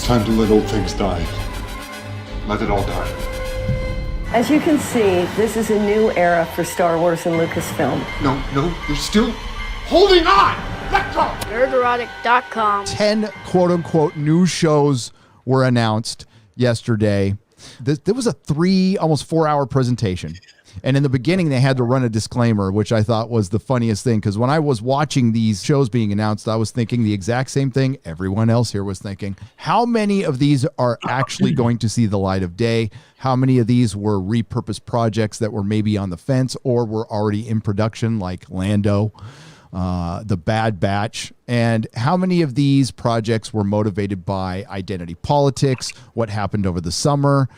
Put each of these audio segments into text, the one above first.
time to let old things die. Let it all die. As you can see, this is a new era for Star Wars and Lucasfilm. No, you're still holding on! Let go! Nerderotic.com. 10 quote-unquote new shows were announced yesterday. There was a almost 4-hour presentation. And in the beginning, they had to run a disclaimer, which I thought was the funniest thing. Because when I was watching these shows being announced, I was thinking the exact same thing everyone else here was thinking. How many of these are actually going to see the light of day? How many of these were repurposed projects that were maybe on the fence or were already in production, like Lando, The Bad Batch? And how many of these projects were motivated by identity politics? What happened over the summer?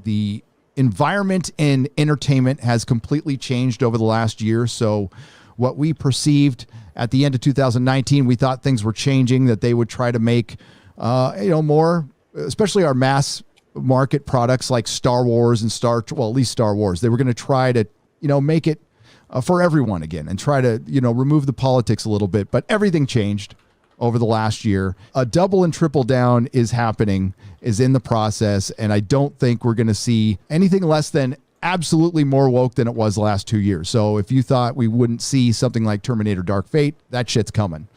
The environment in entertainment has completely changed over the last year. So what we perceived at the end of 2019, we thought things were changing, that they would try to make, more, especially our mass market products like Star Wars and at least Star Wars. They were going to try to, make it for everyone again and try to, remove the politics a little bit. But everything changed over the last year. A double and triple down is in the process, and I don't think we're going to see anything less than absolutely more woke than it was the last 2 years. So if you thought we wouldn't see something like Terminator Dark Fate, that shit's coming.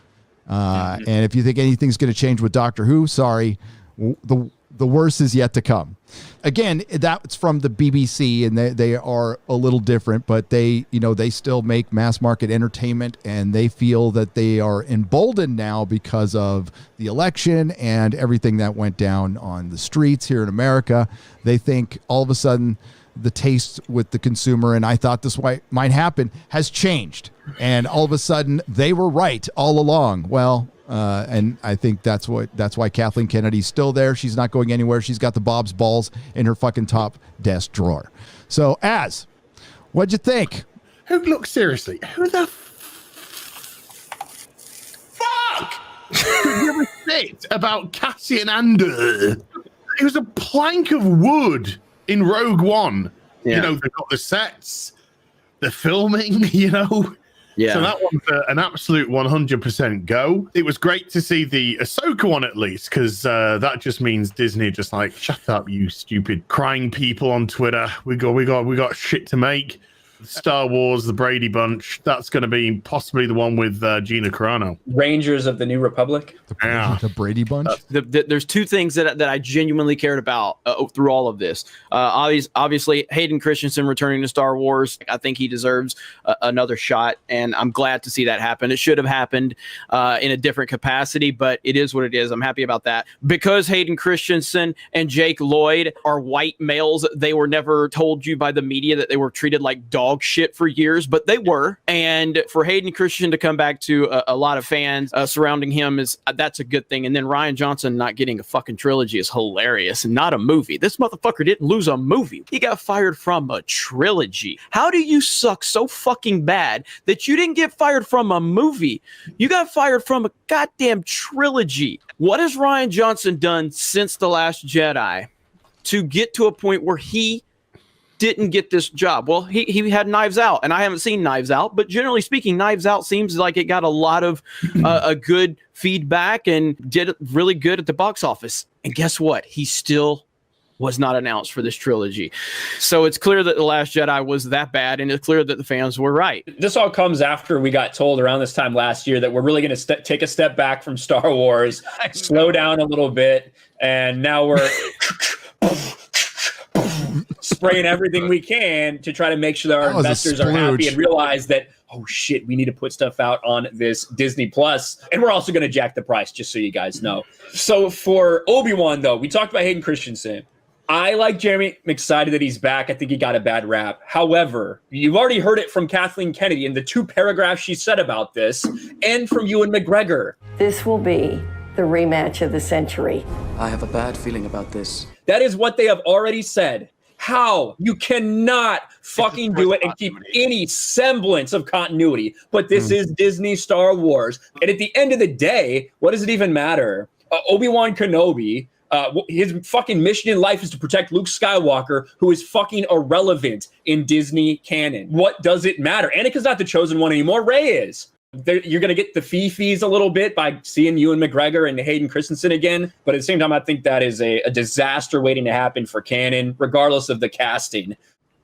And if you think anything's going to change with Doctor Who, sorry, the worst is yet to come. Again, that's from the BBC, and they are a little different, but they still make mass market entertainment, and they feel that they are emboldened now because of the election and everything that went down on the streets here in America. They think all of a sudden the taste with the consumer, and I thought this might happen, has changed. And all of a sudden they were right all along. Well, and I think that's why Kathleen Kennedy's still there. She's not going anywhere. She's got the Bob's balls in her fucking top desk drawer. So, what'd you think? Look, seriously, who the fuck could give a shit about Cassian Andor? It was a plank of wood in Rogue One. Yeah. They've got the sets, the filming, Yeah. So that one's an absolute 100% go. It was great to see the Ahsoka one at least, because that just means Disney just like, shut up, you stupid crying people on Twitter. We got shit to make. Star Wars, the Brady Bunch. That's going to be possibly the one with Gina Carano. Rangers of the New Republic. The Brady Bunch. There's two things that I genuinely cared about through all of this. Obviously, Hayden Christensen returning to Star Wars. I think he deserves another shot, and I'm glad to see that happen. It should have happened in a different capacity, but it is what it is. I'm happy about that. Because Hayden Christensen and Jake Lloyd are white males, they were never told you by the media that they were treated like dogs shit for years, but they were. And for Hayden Christensen to come back to a lot of fans surrounding him, that's a good thing. And then Rian Johnson not getting a fucking trilogy is hilarious, and not a movie. This motherfucker didn't lose a movie. He got fired from a trilogy. How do you suck so fucking bad that you didn't get fired from a movie? You got fired from a goddamn trilogy. What has Rian Johnson done since The Last Jedi to get to a point where he didn't get this job? Well, he had Knives Out, and I haven't seen Knives Out, but generally speaking, Knives Out seems like it got a lot of a good feedback and did really good at the box office. And guess what? He still was not announced for this trilogy. So it's clear that The Last Jedi was that bad, and it's clear that the fans were right. This all comes after we got told around this time last year that we're really going to take a step back from Star Wars, slow down a little bit, and now we're spraying everything we can to try to make sure that our investors are happy and realize that, oh shit, we need to put stuff out on this Disney Plus. And we're also going to jack the price, just so you guys know. So for Obi-Wan, though, we talked about Hayden Christensen. I like Jeremy. I'm excited that he's back. I think he got a bad rap. However, you've already heard it from Kathleen Kennedy in the 2 paragraphs she said about this, and from Ewan McGregor. This will be the rematch of the century. I have a bad feeling about this. That is what they have already said. How? You cannot fucking do it and keep any semblance of continuity. But this is Disney Star Wars. And at the end of the day, what does it even matter? Obi-Wan Kenobi, his fucking mission in life is to protect Luke Skywalker, who is fucking irrelevant in Disney canon. What does it matter? Anakin's not the chosen one anymore. Rey is. You're going to get the fees a little bit by seeing Ewan McGregor and Hayden Christensen again. But at the same time, I think that is a disaster waiting to happen for canon, regardless of the casting.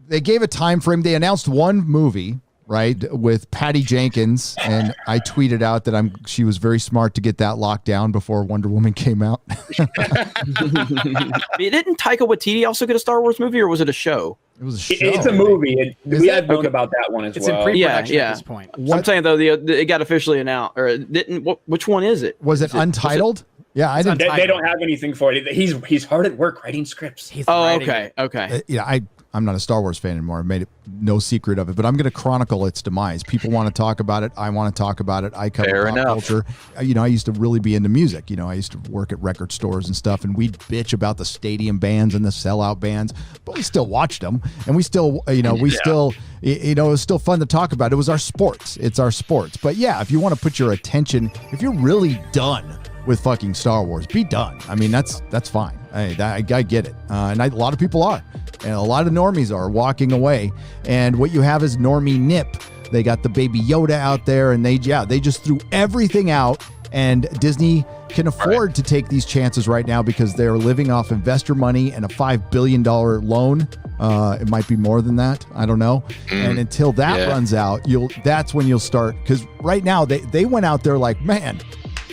They gave a time frame. They announced one movie, right, with Patty Jenkins, and I tweeted out that she was very smart to get that locked down before Wonder Woman came out. Didn't Taika Waititi also get a Star Wars movie, or was it a show? It was a show. It's a movie. We had known about that one as It's well. in pre-production at this point. I'm saying though, it got officially announced, or it didn't. Which one is it? Was it Untitled? Yeah, I didn't. They don't have anything for it. He's hard at work writing scripts. Okay. I'm not a Star Wars fan anymore. I've made it no secret of it, but I'm going to chronicle its demise. People want to talk about it. I want to talk about it. I cover pop culture. I used to really be into music. I used to work at record stores and stuff, and we'd bitch about the stadium bands and the sellout bands, but we still watched them, and we still, still, it was still fun to talk about. It was our sports. It's our sports. But yeah, if you want to put your attention, if you're really done with fucking Star Wars, be done. I mean, that's fine. I get it. And a lot of people are. And a lot of normies are walking away. And what you have is normie nip. They got the Baby Yoda out there, and they just threw everything out. And Disney can afford to take these chances right now because they're living off investor money and a $5 billion loan. It might be more than that. I don't know. And until that runs out, that's when you'll start. Because right now they went out there like, man,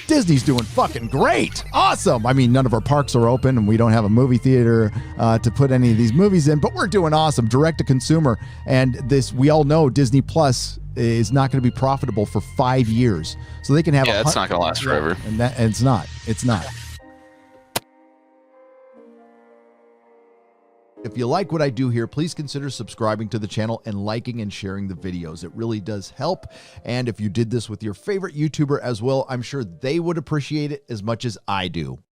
Disney's doing fucking great. Awesome. I mean, none of our parks are open and we don't have a movie theater to put any of these movies in, but we're doing awesome. Direct to consumer. And we all know Disney Plus is not going to be profitable for 5 years. So they can have it's not going to last forever. And it's not. It's not. If you like what I do here, please consider subscribing to the channel and liking and sharing the videos. It really does help. And if you did this with your favorite YouTuber as well, I'm sure they would appreciate it as much as I do.